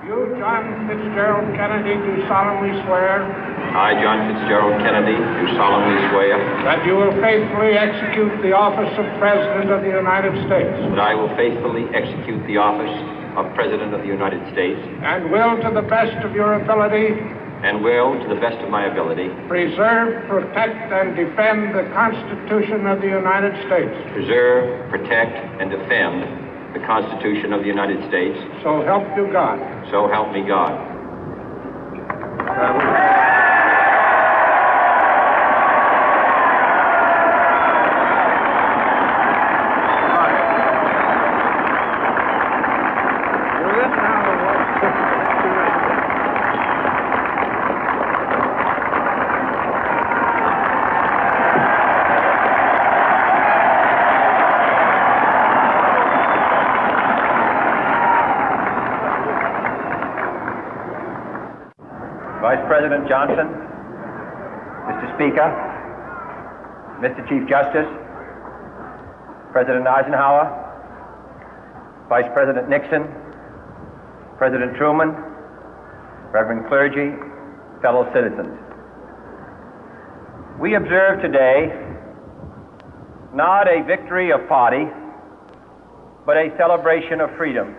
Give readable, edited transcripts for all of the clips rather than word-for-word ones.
You, John Fitzgerald Kennedy, do solemnly swear. I, John Fitzgerald Kennedy, do solemnly swear. That you will faithfully execute the office of President of the United States. That I will faithfully execute the office of President of the United States. And will, to the best of your ability. And will, to the best of my ability. Preserve, protect, and defend the Constitution of the United States. Preserve, protect, and defend the Constitution of the United States. So help you God. So help me God. Vice President Johnson, Mr. Speaker, Mr. Chief Justice, President Eisenhower, Vice President Nixon, President Truman, Reverend clergy, fellow citizens. We observe today not a victory of party, but a celebration of freedom,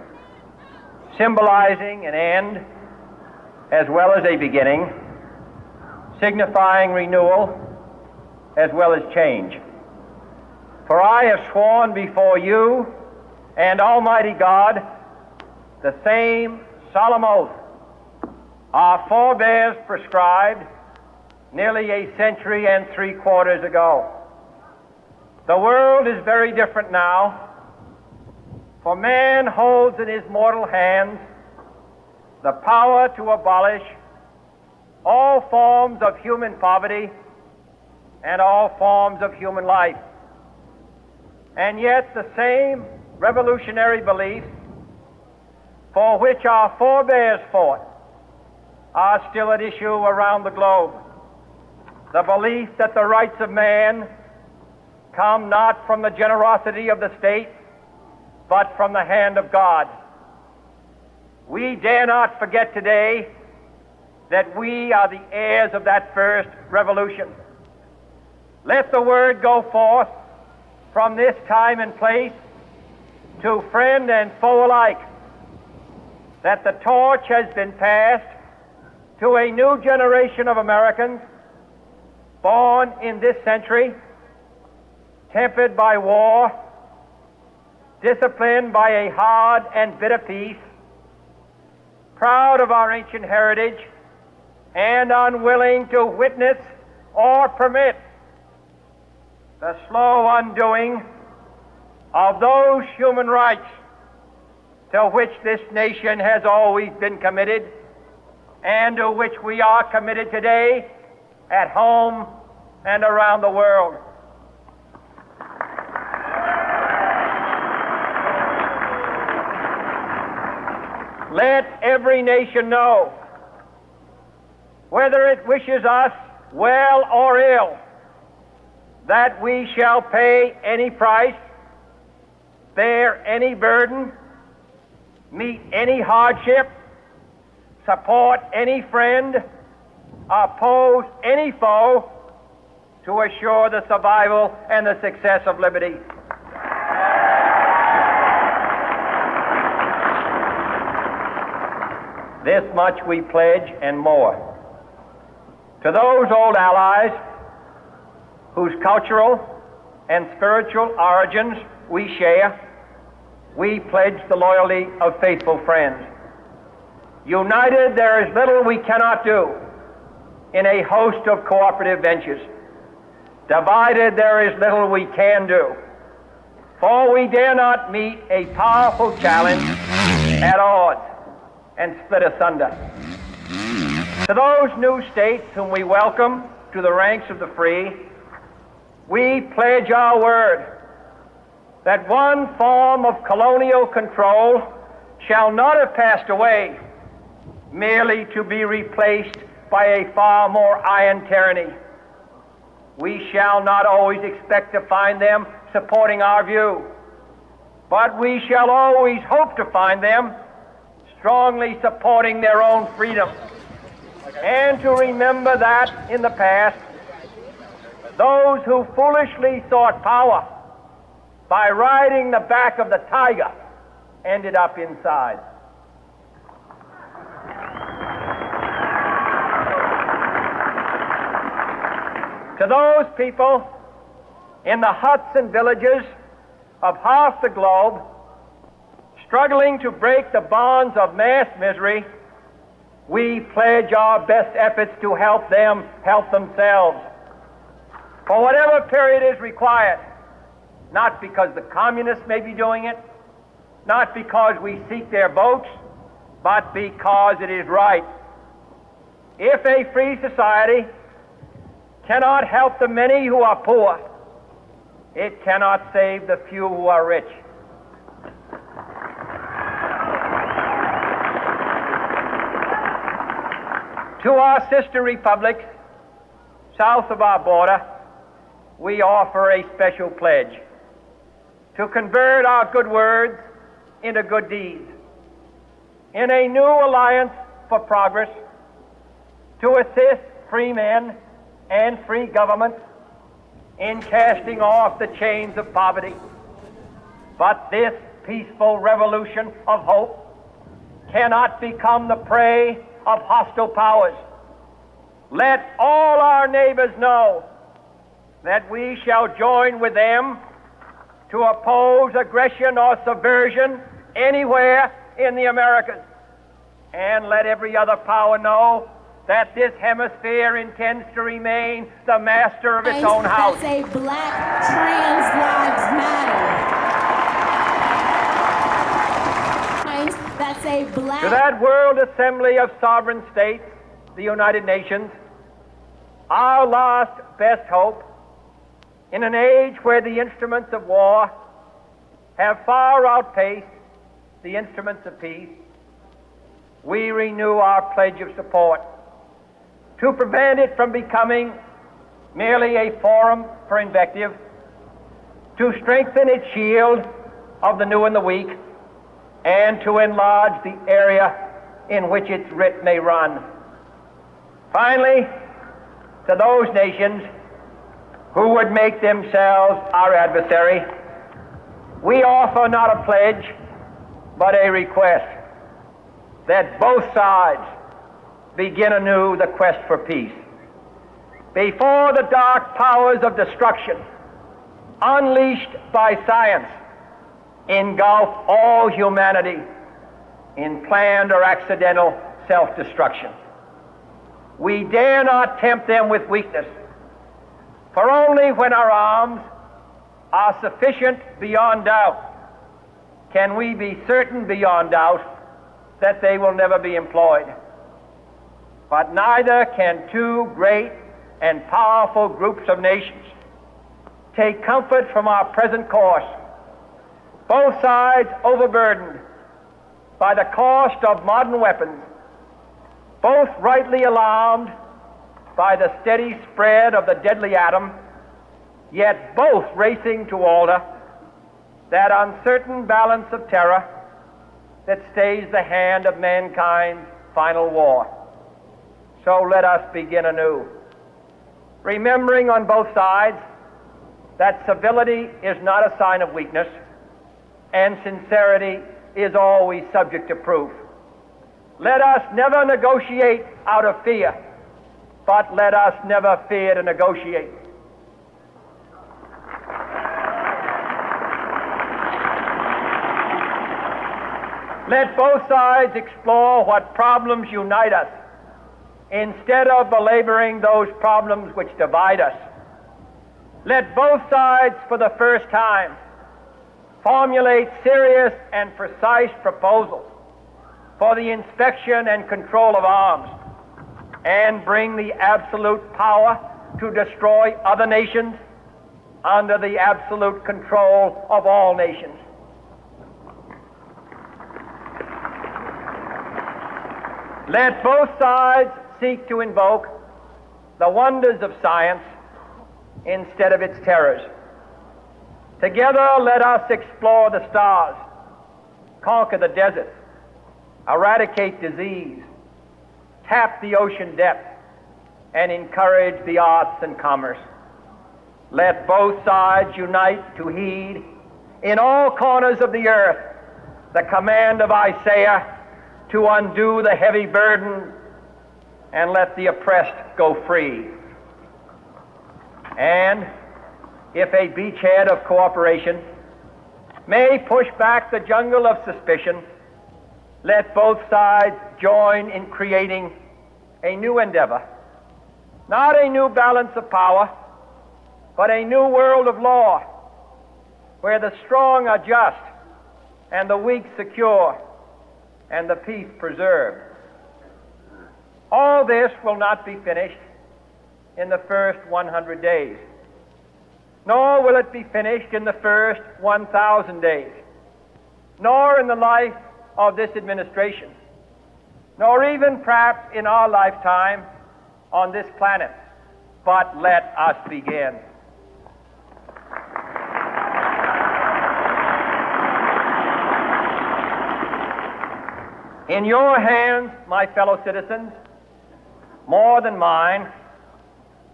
symbolizing an end as well as a beginning, signifying renewal as well as change. For I have sworn before you and Almighty God the same solemn oath our forebears prescribed nearly a century and 3/4 ago. The world is very different now, for man holds in his mortal hands the power to abolish all forms of human poverty and all forms of human life. And yet the same revolutionary beliefs for which our forebears fought are still at issue around the globe. The belief that the rights of man come not from the generosity of the state, but from the hand of God. We dare not forget today that we are the heirs of that first revolution. Let the word go forth from this time and place to friend and foe alike that the torch has been passed to a new generation of Americans born in this century, tempered by war, disciplined by a hard and bitter peace, proud of our ancient heritage, and unwilling to witness or permit the slow undoing of those human rights to which this nation has always been committed and to which we are committed today at home and around the world. Let every nation know, whether it wishes us well or ill, that we shall pay any price, bear any burden, meet any hardship, support any friend, oppose any foe to assure the survival and the success of liberty. This much we pledge and more. To those old allies whose cultural and spiritual origins we share, we pledge the loyalty of faithful friends. United, there is little we cannot do in a host of cooperative ventures. Divided, there is little we can do, for we dare not meet a powerful challenge at odds and split asunder. To those new states whom we welcome to the ranks of the free, we pledge our word that one form of colonial control shall not have passed away merely to be replaced by a far more iron tyranny. We shall not always expect to find them supporting our view, but we shall always hope to find them strongly supporting their own freedom, and to remember that in the past, those who foolishly sought power by riding the back of the tiger ended up inside. To those people in the huts and villages of half the globe, struggling to break the bonds of mass misery, we pledge our best efforts to help them help themselves. For whatever period is required, not because the communists may be doing it, not because we seek their votes, but because it is right. If a free society cannot help the many who are poor, it cannot save the few who are rich. To our sister republics south of our border, we offer a special pledge to convert our good words into good deeds, in a new alliance for progress, to assist free men and free governments in casting off the chains of poverty. But this peaceful revolution of hope cannot become the prey of hostile powers. Let all our neighbors know that we shall join with them to oppose aggression or subversion anywhere in the Americas. And let every other power know that this hemisphere intends to remain the master of its own house. That's a Black Trans Lives Matter. That's a black... To that World Assembly of Sovereign States, the United Nations, our last best hope, in an age where the instruments of war have far outpaced the instruments of peace, we renew our pledge of support to prevent it from becoming merely a forum for invective, to strengthen its shield of the new and the weak, and to enlarge the area in which its writ may run. Finally, to those nations who would make themselves our adversary, we offer not a pledge, but a request that both sides begin anew the quest for peace. Before the dark powers of destruction, unleashed by science, engulf all humanity in planned or accidental self-destruction, we dare not tempt them with weakness, for only when our arms are sufficient beyond doubt can we be certain beyond doubt that they will never be employed. But neither can two great and powerful groups of nations take comfort from our present course, both sides overburdened by the cost of modern weapons, both rightly alarmed by the steady spread of the deadly atom, yet both racing to alter that uncertain balance of terror that stays the hand of mankind's final war. So let us begin anew, remembering on both sides that civility is not a sign of weakness, and sincerity is always subject to proof. Let us never negotiate out of fear, but let us never fear to negotiate. Let both sides explore what problems unite us, instead of belaboring those problems which divide us. Let both sides, for the first time, formulate serious and precise proposals for the inspection and control of arms, and bring the absolute power to destroy other nations under the absolute control of all nations. Let both sides seek to invoke the wonders of science instead of its terrors. Together, let us explore the stars, conquer the deserts, eradicate disease, tap the ocean depth, and encourage the arts and commerce. Let both sides unite to heed in all corners of the earth the command of Isaiah to undo the heavy burden and let the oppressed go free. And if a beachhead of cooperation may push back the jungle of suspicion, let both sides join in creating a new endeavor, not a new balance of power, but a new world of law, where the strong are just and the weak secure and the peace preserved. All this will not be finished in the first 100 days, nor will it be finished in the first 1,000 days, nor in the life of this administration, nor even perhaps in our lifetime on this planet. But let us begin. In your hands, my fellow citizens, more than mine,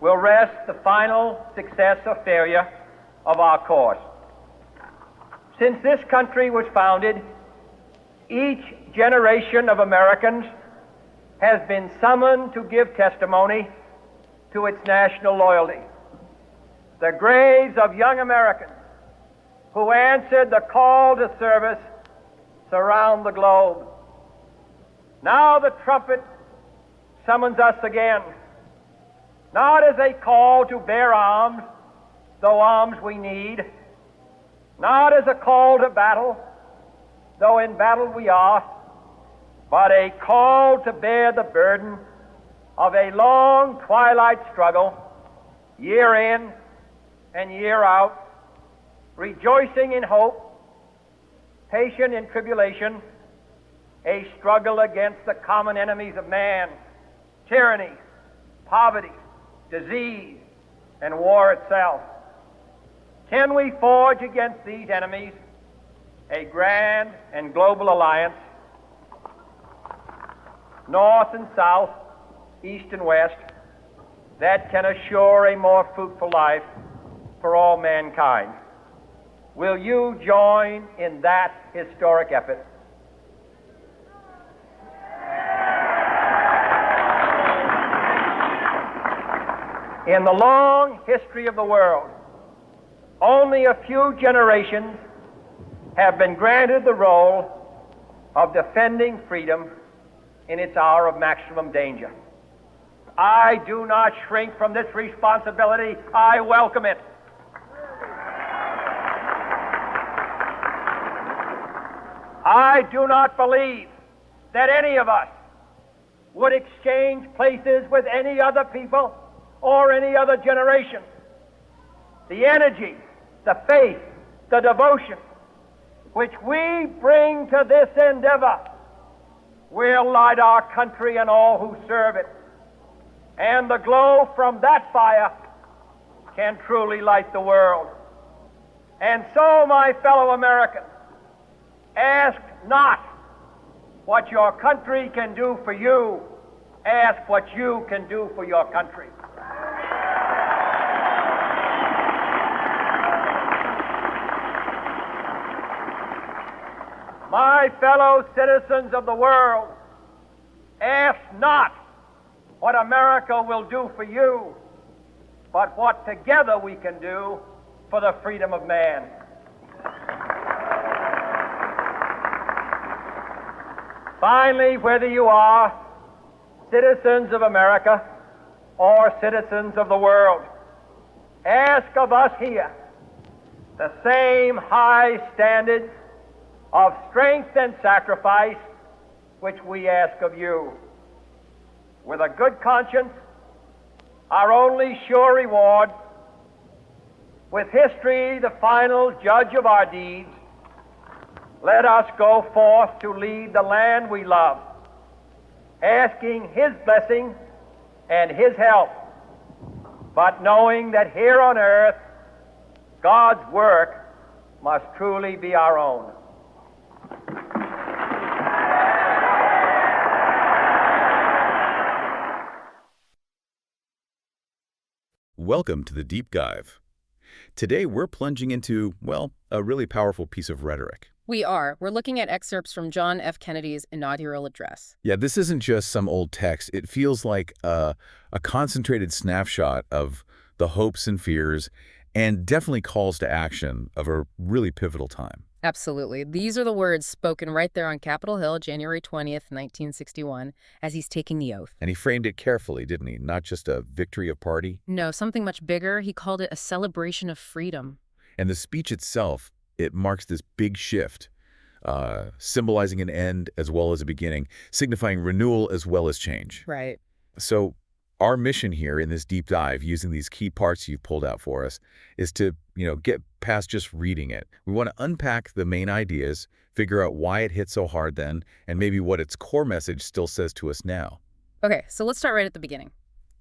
will rest the final success or failure of our course. Since this country was founded, each generation of Americans has been summoned to give testimony to its national loyalty. The graves of young Americans who answered the call to service surround the globe. Now the trumpet summons us again, not as a call to bear arms, though arms we need, not as a call to battle, though in battle we are, but a call to bear the burden of a long twilight struggle, year in and year out, rejoicing in hope, patient in tribulation, a struggle against the common enemies of man, tyranny, poverty, disease, and war itself. Can we forge against these enemies a grand and global alliance, north and south, east and west, that can assure a more fruitful life for all mankind? Will you join in that historic effort? In the long history of the world, only a few generations have been granted the role of defending freedom in its hour of maximum danger. I do not shrink from this responsibility. I welcome it. I do not believe that any of us would exchange places with any other people or any other generation. The energy, the faith, the devotion which we bring to this endeavor will light our country and all who serve it. And the glow from that fire can truly light the world. And so, my fellow Americans, ask not what your country can do for you. Ask what you can do for your country. My fellow citizens of the world, ask not what America will do for you, but what together we can do for the freedom of man. Finally, whether you are citizens of America or citizens of the world, ask of us here the same high standards of strength and sacrifice which we ask of you. With a good conscience, our only sure reward, with history the final judge of our deeds, let us go forth to lead the land we love, asking His blessing and His help, but knowing that here on earth, God's work must truly be our own. Welcome to the Deep Dive. Today we're plunging into, well, a really powerful piece of rhetoric. We are. We're looking at excerpts from John F. Kennedy's Inaugural Address. Yeah, this isn't just some old text. It feels like a concentrated snapshot of the hopes and fears and definitely calls to action of a really pivotal time. Absolutely. These are the words spoken right there on Capitol Hill, January 20th, 1961, as he's taking the oath. And he framed it carefully, didn't he? Not just a victory of party. No, something much bigger. He called it a celebration of freedom. And the speech itself, it marks this big shift, symbolizing an end as well as a beginning, signifying renewal as well as change. Right. So our mission here in this deep dive, using these key parts you've pulled out for us, is to, get past just reading it. We want to unpack the main ideas, figure out why it hit so hard then, and maybe what its core message still says to us now. Okay, so let's start right at the beginning.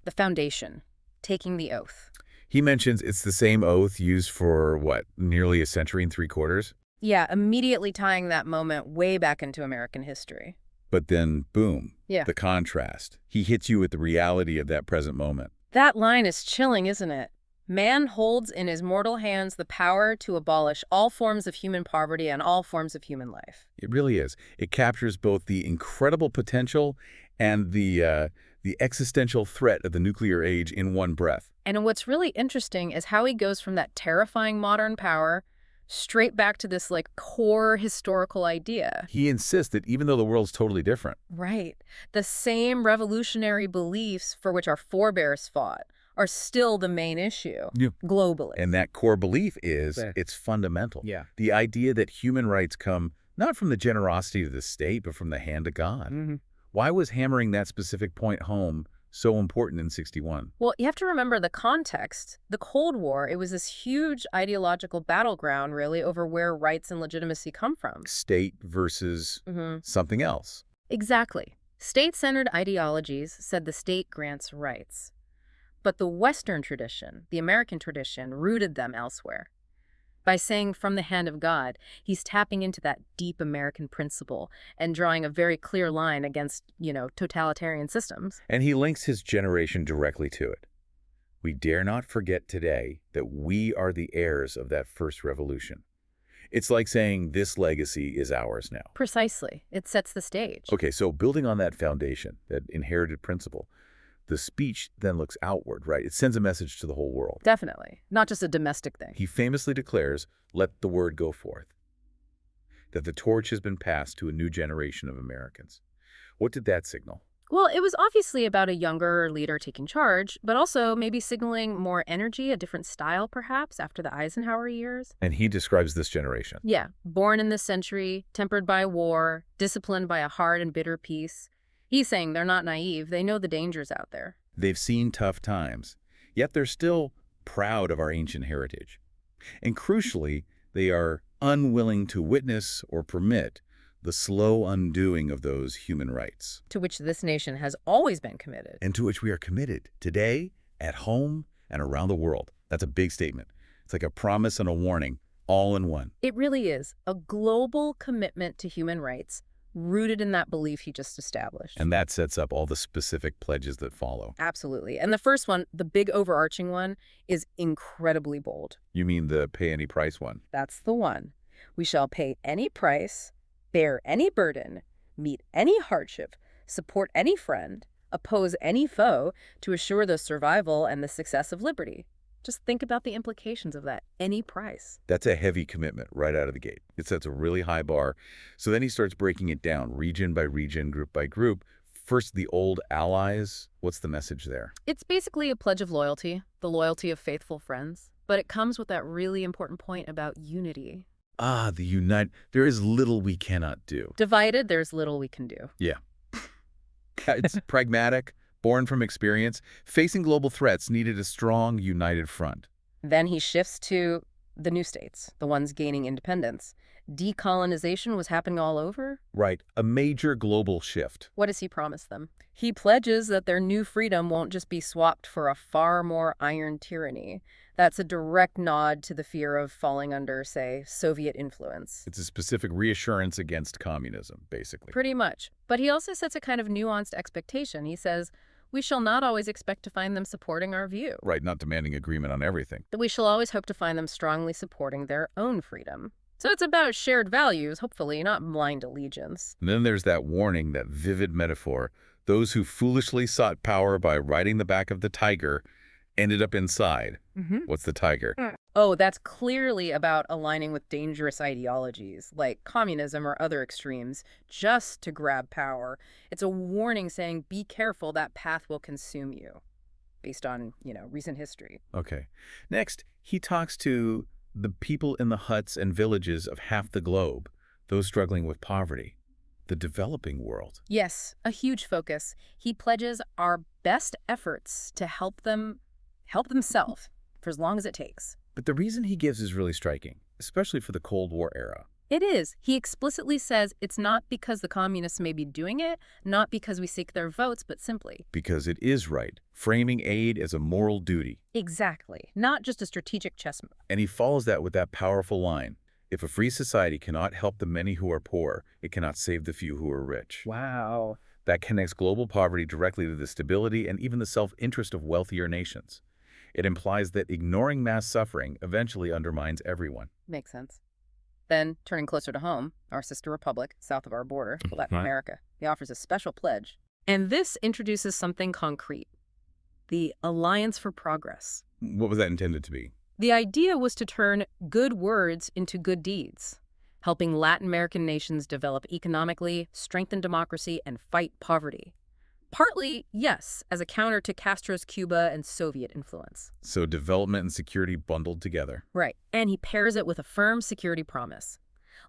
The foundation, taking the oath. He mentions it's the same oath used for, nearly a century and 3/4? Yeah, immediately tying that moment way back into American history. But then, boom, Yeah. the contrast. He hits you with the reality of that present moment. That line is chilling, isn't it? Man holds in his mortal hands the power to abolish all forms of human poverty and all forms of human life. It really is. It captures both the incredible potential and the existential threat of the nuclear age in one breath. And what's really interesting is how he goes from that terrifying modern power straight back to this core historical idea. He insists that even though the world's totally different. Right. The same revolutionary beliefs for which our forebears fought are still the main issue globally. And that core belief is it's fundamental. Yeah. The idea that human rights come not from the generosity of the state, but from the hand of God. Mm-hmm. Why was hammering that specific point home so important in 61? Well, you have to remember the context. The Cold War, it was this huge ideological battleground, really, over where rights and legitimacy come from. State versus something else. Exactly. State-centered ideologies said the state grants rights. But the Western tradition, the American tradition, rooted them elsewhere. By saying from the hand of God, he's tapping into that deep American principle and drawing a very clear line against, totalitarian systems. And he links his generation directly to it. We dare not forget today that we are the heirs of that first revolution. It's like saying this legacy is ours now. Precisely. It sets the stage. Okay, so building on that foundation, that inherited principle, the speech then looks outward, right? It sends a message to the whole world. Definitely. Not just a domestic thing. He famously declares, "Let the word go forth," that the torch has been passed to a new generation of Americans. What did that signal? Well, it was obviously about a younger leader taking charge, but also maybe signaling more energy, a different style perhaps, after the Eisenhower years. And he describes this generation. Yeah, born in this century, tempered by war, disciplined by a hard and bitter peace. He's saying they're not naive. They know the dangers out there. They've seen tough times, yet they're still proud of our ancient heritage. And crucially, they are unwilling to witness or permit the slow undoing of those human rights. To which this nation has always been committed. And to which we are committed today, at home, and around the world. That's a big statement. It's like a promise and a warning, all in one. It really is a global commitment to human rights, rooted in that belief he just established. And that sets up all the specific pledges that follow. Absolutely. And the first one, the big overarching one, is incredibly bold. You mean the pay any price one? That's the one. We shall pay any price, bear any burden, meet any hardship, support any friend, oppose any foe to assure the survival and the success of liberty. Just think about the implications of that, any price. That's a heavy commitment right out of the gate. It sets a really high bar. So then he starts breaking it down, region by region, group by group. First, the old allies. What's the message there? It's basically a pledge of loyalty, the loyalty of faithful friends. But it comes with that really important point about unity. Ah, the unite. There is little we cannot do. Divided, there's little we can do. Yeah. It's pragmatic, born from experience. Facing global threats needed a strong, united front. Then he shifts to the new states, the ones gaining independence. Decolonization was happening all over. Right, a major global shift. What does he promise them? He pledges that their new freedom won't just be swapped for a far more iron tyranny. That's a direct nod to the fear of falling under, say, Soviet influence. It's a specific reassurance against communism, basically. Pretty much. But he also sets a kind of nuanced expectation. He says, We shall not always expect to find them supporting our view. Right, not demanding agreement on everything. But we shall always hope to find them strongly supporting their own freedom. So it's about shared values, hopefully, not blind allegiance. And then there's that warning, that vivid metaphor. Those who foolishly sought power by riding the back of the tiger ended up inside. What's the tiger? Oh, that's clearly about aligning with dangerous ideologies, like communism or other extremes, just to grab power. It's a warning saying, be careful, that path will consume you, based on, recent history. Okay. Next, he talks to the people in the huts and villages of half the globe, those struggling with poverty, the developing world. Yes, a huge focus. He pledges our best efforts to help themselves for as long as it takes. But the reason he gives is really striking, especially for the Cold War era. It is. He explicitly says it's not because the communists may be doing it, not because we seek their votes, but simply because it is right, framing aid as a moral duty. Exactly. Not just a strategic chess move. And he follows that with that powerful line, if a free society cannot help the many who are poor, it cannot save the few who are rich. Wow. That connects global poverty directly to the stability and even the self-interest of wealthier nations. It implies that ignoring mass suffering eventually undermines everyone. Makes sense. Then, turning closer to home, our sister republic, south of our border, Latin America, he offers a special pledge. And this introduces something concrete, the Alliance for Progress. What was that intended to be? The idea was to turn good words into good deeds, helping Latin American nations develop economically, strengthen democracy, and fight poverty. Partly, yes, as a counter to Castro's Cuba and Soviet influence. So development and security bundled together. Right, and he pairs it with a firm security promise.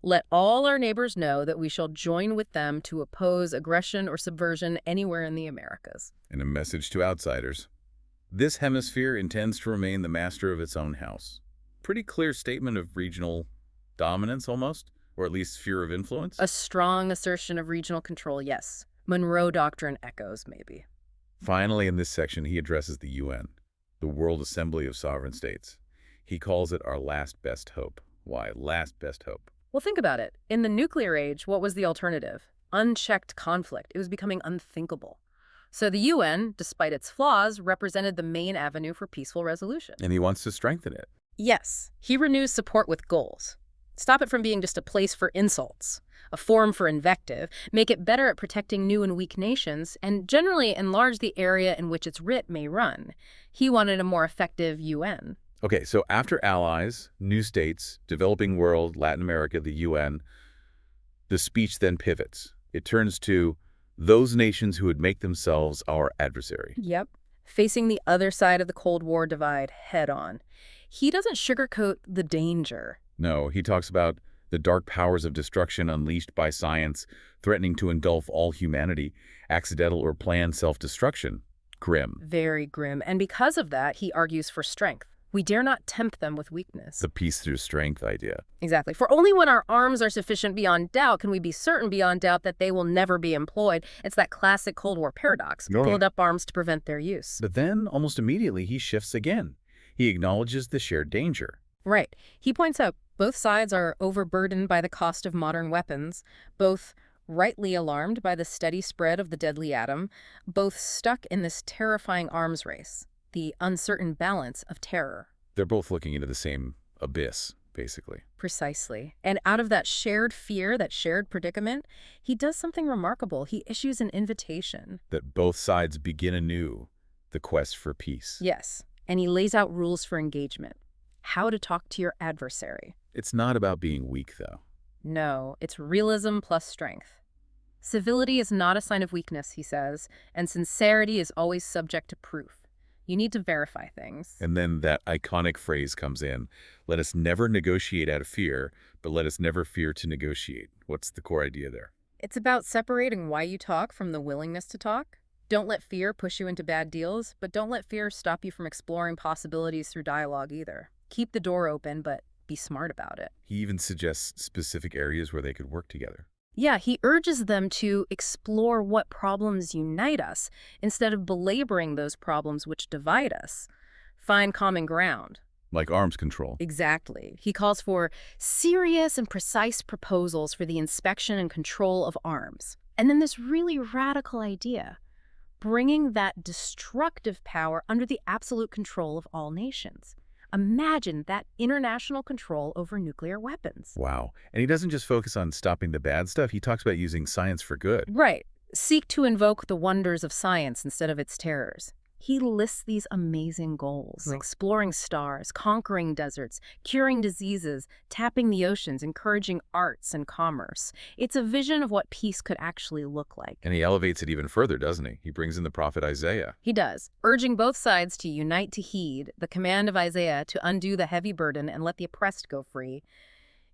Let all our neighbors know that we shall join with them to oppose aggression or subversion anywhere in the Americas. And a message to outsiders. This hemisphere intends to remain the master of its own house. Pretty clear statement of regional dominance almost, or at least sphere of influence. A strong assertion of regional control, yes. Monroe Doctrine echoes, maybe. Finally, in this section, he addresses the UN, the World Assembly of Sovereign States. He calls it our last best hope. Why last best hope? Well, think about it. In the nuclear age, what was the alternative? Unchecked conflict. It was becoming unthinkable. So the UN, despite its flaws, represented the main avenue for peaceful resolution. And he wants to strengthen it. Yes, he renews support with goals. Stop it from being just a place for insults, a forum for invective, make it better at protecting new and weak nations, and generally enlarge the area in which its writ may run. He wanted a more effective UN. Okay, so after allies, new states, developing world, Latin America, the UN, the speech then pivots. It turns to those nations who would make themselves our adversary. Yep, facing the other side of the Cold War divide head on. He doesn't sugarcoat the danger. No, he talks about the dark powers of destruction unleashed by science, threatening to engulf all humanity, accidental or planned self-destruction. Grim. Very grim. And because of that, he argues for strength. We dare not tempt them with weakness. The peace through strength idea. Exactly. For only when our arms are sufficient beyond doubt can we be certain beyond doubt that they will never be employed. It's that classic Cold War paradox. Build up arms to prevent their use. But then, almost immediately, he shifts again. He acknowledges the shared danger. Right. He points out both sides are overburdened by the cost of modern weapons, both rightly alarmed by the steady spread of the deadly atom, both stuck in this terrifying arms race, the uncertain balance of terror. They're both looking into the same abyss, basically. Precisely. And out of that shared fear, that shared predicament, he does something remarkable. He issues an invitation. That both sides begin anew the quest for peace. Yes. And he lays out rules for engagement. How to talk to your adversary. It's not about being weak, though. No, it's realism plus strength. Civility is not a sign of weakness, he says, and sincerity is always subject to proof. You need to verify things. And then that iconic phrase comes in, let us never negotiate out of fear, but let us never fear to negotiate. What's the core idea there? It's about separating why you talk from the willingness to talk. Don't let fear push you into bad deals, but don't let fear stop you from exploring possibilities through dialogue either. Keep the door open, but be smart about it. He even suggests specific areas where they could work together. Yeah, he urges them to explore what problems unite us instead of belaboring those problems which divide us. Find common ground. Like arms control. Exactly. He calls for serious and precise proposals for the inspection and control of arms. And then this really radical idea. bringing that destructive power under the absolute control of all nations. Imagine that international control over nuclear weapons. Wow. And he doesn't just focus on stopping the bad stuff. He talks about using science for good. Right. Seek to invoke the wonders of science instead of its terrors. He lists these amazing goals: exploring stars, conquering deserts, curing diseases, tapping the oceans, encouraging arts and commerce. It's a vision of what peace could actually look like. And he elevates it even further, doesn't he? He brings in the prophet Isaiah. He does, urging both sides to unite to heed the command of Isaiah to undo the heavy burden and let the oppressed go free.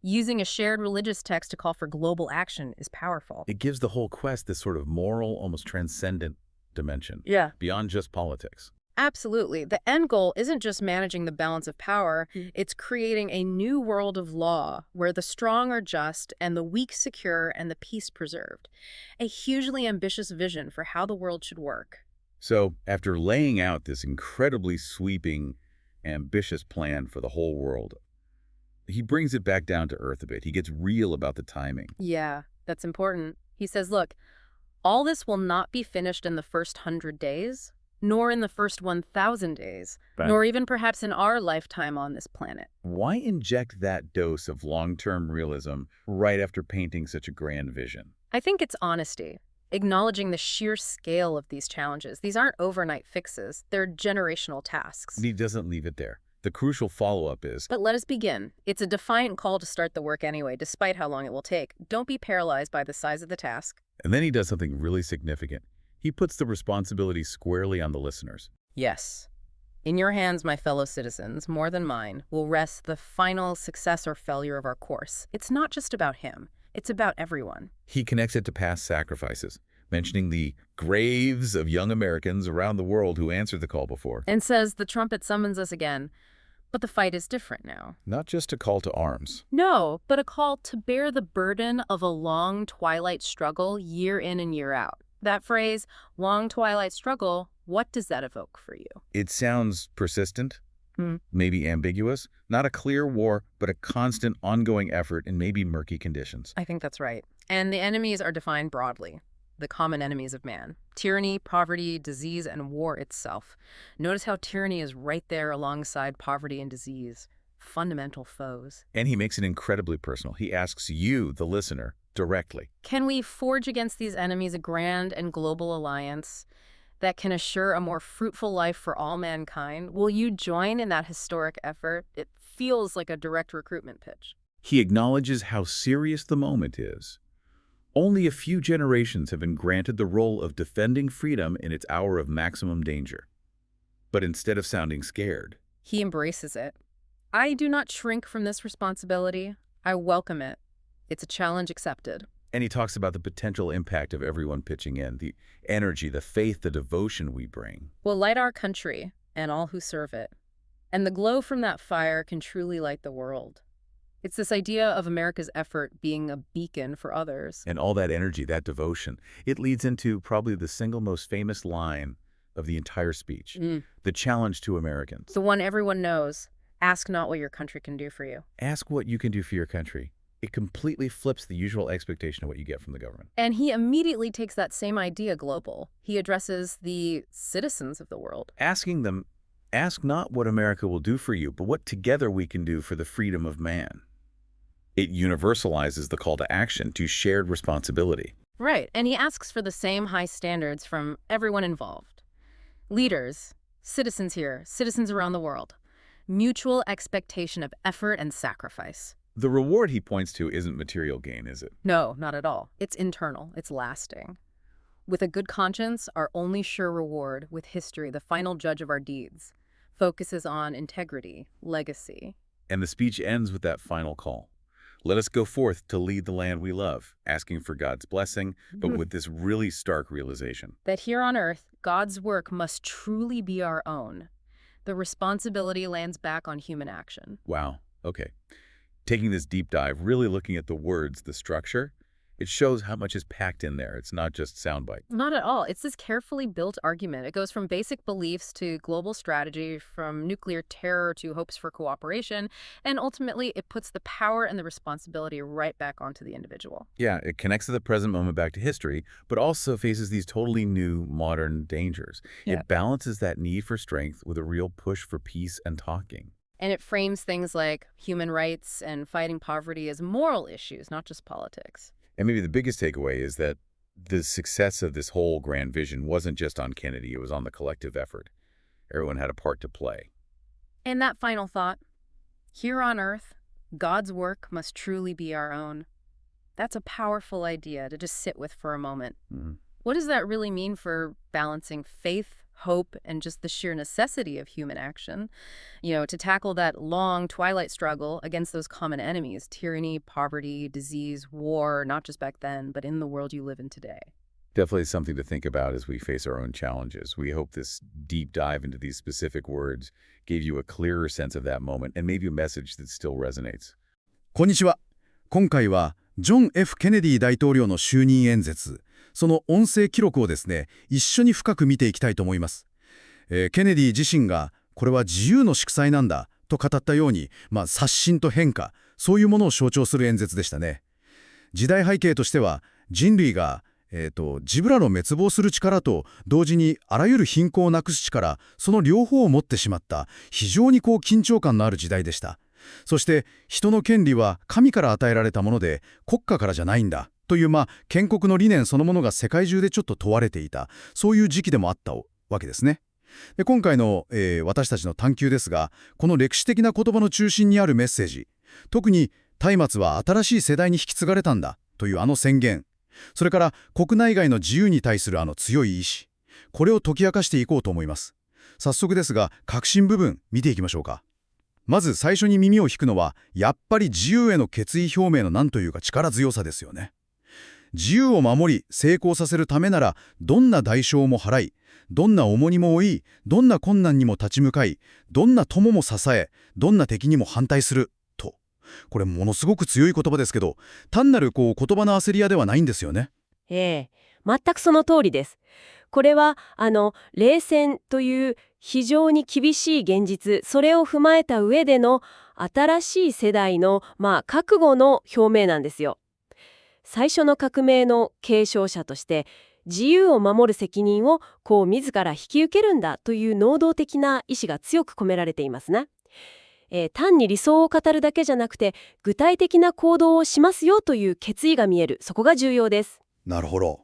Using a shared religious text to call for global action is powerful. It gives the whole quest this sort of moral, almost transcendent dimension. Yeah. Beyond just politics. Absolutely. The end goal isn't just managing the balance of power, it's creating a new world of law where the strong are just and the weak secure and the peace preserved. A hugely ambitious vision for how the world should work. So, after laying out this incredibly sweeping, ambitious plan for the whole world, he brings it back down to earth a bit. He gets real about the timing. Yeah, that's important. He says, look, all this will not be finished in the first 100 days, nor in the first 1,000 days, nor even perhaps in our lifetime on this planet. Why inject that dose of long-term realism right after painting such a grand vision? I think it's honesty, acknowledging the sheer scale of these challenges. These aren't overnight fixes. They're generational tasks. And he doesn't leave it there. The crucial follow-up is, but let us begin. It's a defiant call to start the work anyway, despite how long it will take. Don't be paralyzed by the size of the task. And then he does something really significant. He puts the responsibility squarely on the listeners. Yes. In your hands, my fellow citizens, more than mine, will rest the final success or failure of our course. It's not just about him. It's about everyone. He connects it to past sacrifices, mentioning the graves of young Americans around the world who answered the call before. And says the trumpet summons us again. But the fight is different now. Not just a call to arms. No, but a call to bear the burden of a long twilight struggle year in and year out. That phrase, long twilight struggle, what does that evoke for you? It sounds persistent, maybe ambiguous. Not a clear war, but a constant, ongoing effort in maybe murky conditions. I think that's right. And the enemies are defined broadly. The common enemies of man: tyranny, poverty, disease, and war itself. Notice how tyranny is right there alongside poverty and disease, fundamental foes. And he makes it incredibly personal. He asks you, the listener, directly. Can we forge against these enemies a grand and global alliance that can assure a more fruitful life for all mankind? Will you join in that historic effort? It feels like a direct recruitment pitch. He acknowledges how serious the moment is. Only a few generations have been granted the role of defending freedom in its hour of maximum danger. But instead of sounding scared, he embraces it. I do not shrink from this responsibility. I welcome it. It's a challenge accepted. And he talks about the potential impact of everyone pitching in, the energy, the faith, the devotion we bring. Will light our country and all who serve it. And the glow from that fire can truly light the world. It's this idea of America's effort being a beacon for others. And all that energy, that devotion, it leads into probably the single most famous line of the entire speech, the challenge to Americans. The one everyone knows: ask not what your country can do for you. Ask what you can do for your country. It completely flips the usual expectation of what you get from the government. And he immediately takes that same idea global. He addresses the citizens of the world, asking them, ask not what America will do for you, but what together we can do for the freedom of man. It universalizes the call to action to shared responsibility. Right, and he asks for the same high standards from everyone involved. Leaders, citizens here, citizens around the world. Mutual expectation of effort and sacrifice. The reward he points to isn't material gain, is it? No, not at all. It's internal. It's lasting. With a good conscience, our only sure reward, with history, the final judge of our deeds, focuses on integrity, legacy. And the speech ends with that final call. Let us go forth to lead the land we love, asking for God's blessing, but with this really stark realization. That here on earth, God's work must truly be our own. The responsibility lands back on human action. Wow. Okay. Taking this deep dive, really looking at the words, the structure, It shows how much is packed in there. It's not just soundbite. Not at all. It's this carefully built argument. It goes from basic beliefs to global strategy, from nuclear terror to hopes for cooperation, and ultimately it puts the power and the responsibility right back onto the individual. Yeah, it connects to the present moment back to history, but also faces these totally new modern dangers. Yeah. It balances that need for strength with a real push for peace and talking. And it frames things like human rights and fighting poverty as moral issues, not just politics. And maybe the biggest takeaway is that the success of this whole grand vision wasn't just on Kennedy, it was on the collective effort. Everyone had a part to play. And that final thought, here on Earth, God's work must truly be our own. That's a powerful idea to just sit with for a moment. Mm-hmm. What does that really mean for balancing faith, hope, and just the sheer necessity of human action, to tackle that long twilight struggle against those common enemies, tyranny, poverty, disease, war, not just back then, but in the world you live in today? Definitely something to think about as we face our own challenges. We hope this deep dive into these specific words gave you a clearer sense of that moment and maybe a message that still resonates. こんにちは。今回はジョン・ F ・ケネディ大統領の就任演説、その音声記録をですね、一緒に深く見ていきたいと思います。ケネディ自身がこれは自由の祝祭なんだと語ったように、刷新と変化、そういうものを象徴する演説でしたね。時代背景としては人類が自分らの滅亡する力と同時にあらゆる貧困をなくす力、その両方を持ってしまった非常に緊張感のある時代でした。そして人の権利は神から与えられたもので国家からじゃないんだという建国の理念そのものが世界中でちょっと問われていた、そういう時期でもあったわけですね。で今回の、私たちの探求ですが、この歴史的な言葉の中心にあるメッセージ、特に松明は新しい世代に引き継がれたんだという宣言、それから国内外の自由に対する強い意志、これを解き明かしていこうと思います。早速ですが核心部分見ていきましょうか。まず最初に耳を引くのはやっぱり自由への決意表明のなんというか力強さですよね。自由を守り成功させるためならどんな代償も払い、どんな重荷も負い、どんな困難にも立ち向かい、どんな友も支え、どんな敵にも反対すると。これものすごく強い言葉ですけど、単なる言葉の焦り屋ではないんですよね。全くその通りです。これは冷戦という非常に厳しい現実、それを踏まえた上での新しい世代の覚悟の表明なんですよ。最初の革命の継承者として自由を守る責任を自ら引き受けるんだという能動的な意志が強く込められていますね。単に理想を語るだけじゃなくて具体的な行動をしますよという決意が見える、そこが重要です。なるほど。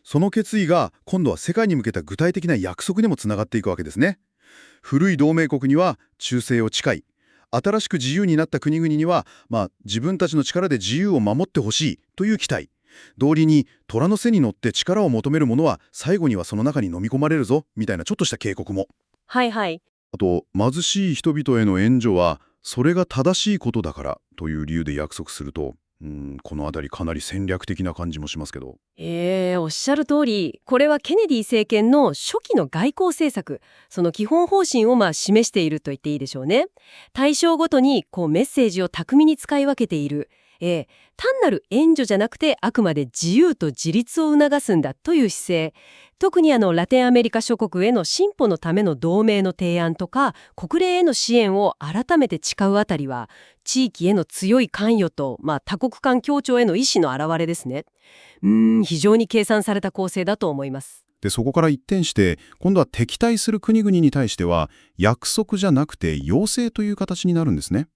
その決意が今度は世界に向けた具体的な約束にもつながっていくわけですね。古い同盟国には忠誠を誓い、新しく自由になった国々には、自分たちの力で自由を守ってほしいという期待。道理に虎の背に乗って力を求める者は最後にはその中に飲み込まれるぞみたいなちょっとした警告も。はいはい。あと貧しい人々への援助はそれが正しいことだからという理由で約束すると、このあたりかなり戦略的な感じもしますけど。おっしゃる通り、これはケネディ政権の初期の外交政策、その基本方針を示していると言っていいでしょうね。対象ごとにメッセージを巧みに使い分けている。単なる援助じゃなくてあくまで自由と自立を促すんだという姿勢。特にラテンアメリカ諸国への進歩のための同盟の提案とか国連への支援を改めて誓うあたりは地域への強い関与と、多国間協調への意思の表れですね。非常に計算された構成だと思います。でそこから一転して今度は敵対する国々に対しては約束じゃなくて要請という形になるんですね。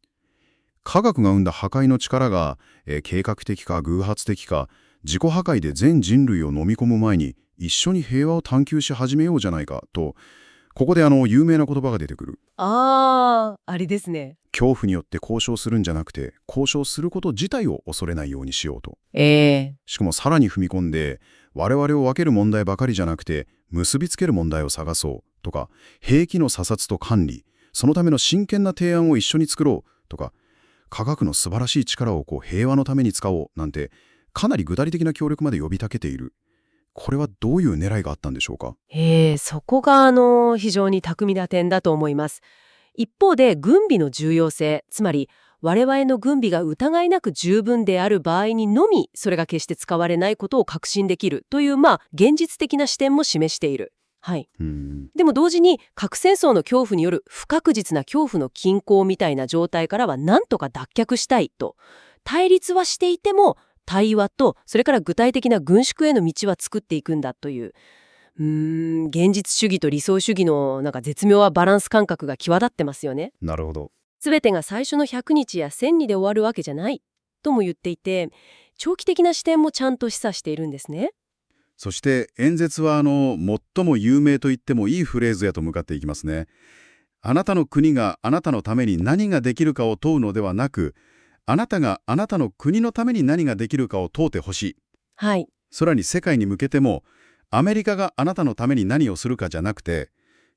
科学が生んだ破壊の力が、計画的か偶発的か自己破壊で全人類を飲み込む前に一緒に平和を探求し始めようじゃないかと、ここで有名な言葉が出てくる。あれですね。恐怖によって交渉するんじゃなくて交渉すること自体を恐れないようにしようと。しかもさらに踏み込んで我々を分ける問題ばかりじゃなくて結びつける問題を探そうとか、兵器の査察と管理、そのための真剣な提案を一緒に作ろうとか、科学の素晴らしい力を平和のために使おうなんてかなり具体的な協力まで呼びかけている。これはどういう狙いがあったんでしょうか。そこが非常に巧みな点だと思います。一方で軍備の重要性、つまり我々の軍備が疑いなく十分である場合にのみそれが決して使われないことを確信できるという現実的な視点も示している。はい。でも同時に核戦争の恐怖による不確実な恐怖の均衡みたいな状態からは何とか脱却したいと、対立はしていても対話とそれから具体的な軍縮への道は作っていくんだという、現実主義と理想主義の絶妙なバランス感覚が際立ってますよね。なるほど。全てが最初の100日や1000日で終わるわけじゃないとも言っていて、長期的な視点もちゃんと示唆しているんですね。そして演説は最も有名と言ってもいいフレーズへと向かっていきますね。あなたの国があなたのために何ができるかを問うのではなく、あなたがあなたの国のために何ができるかを問うてほしい。はい。さらに世界に向けても、アメリカがあなたのために何をするかじゃなくて、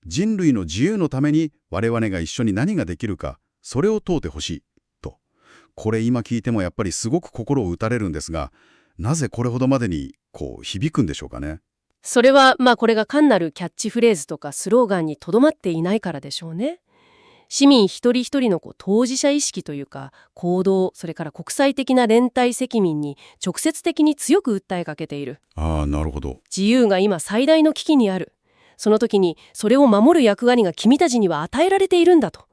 人類の自由のために我々が一緒に何ができるか、それを問うてほしいと。これ今聞いてもやっぱりすごく心を打たれるんですが、なぜこれほどまでに響くんでしょうかね。それはこれが単なるキャッチフレーズとかスローガンにとどまっていないからでしょうね。市民一人一人の当事者意識というか行動、それから国際的な連帯責任に直接的に強く訴えかけている。ああ、なるほど。自由が今最大の危機にある。その時にそれを守る役割が君たちには与えられているんだと。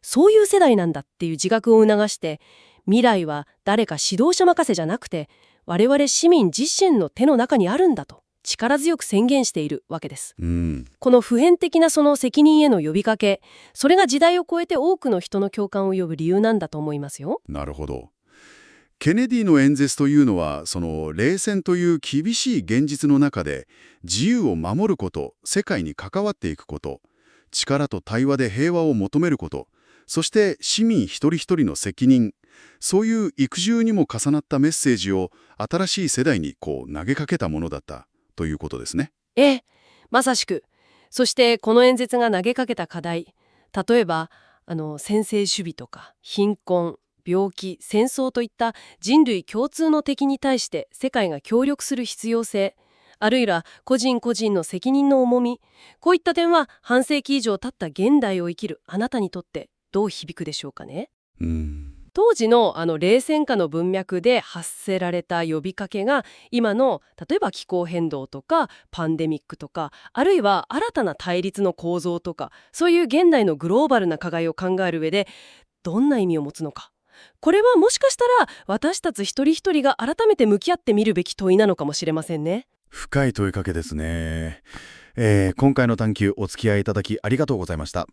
そういう世代なんだっていう自覚を促して、未来は誰か指導者任せじゃなくて我々市民自身の手の中にあるんだと力強く宣言しているわけです。この普遍的なその責任への呼びかけ、それが時代を超えて多くの人の共感を呼ぶ理由なんだと思いますよ。なるほど。ケネディの演説というのは、その冷戦という厳しい現実の中で自由を守ること、世界に関わっていくこと、力と対話で平和を求めること、そして市民一人一人の責任、そういう幾重にも重なったメッセージを新しい世代に投げかけたものだったということですね。まさしく。そしてこの演説が投げかけた課題、例えば専制主義とか貧困、病気、戦争といった人類共通の敵に対して世界が協力する必要性、あるいは個人個人の責任の重み、こういった点は半世紀以上経った現代を生きるあなたにとってどう響くでしょうかね。当時の冷戦下の文脈で発せられた呼びかけが今の例えば気候変動とかパンデミックとか、あるいは新たな対立の構造とか、そういう現代のグローバルな課題を考える上でどんな意味を持つのか、これはもしかしたら私たち一人一人が改めて向き合ってみるべき問いなのかもしれませんね。深い問いかけですね。今回の探求お付き合いいただきありがとうございました。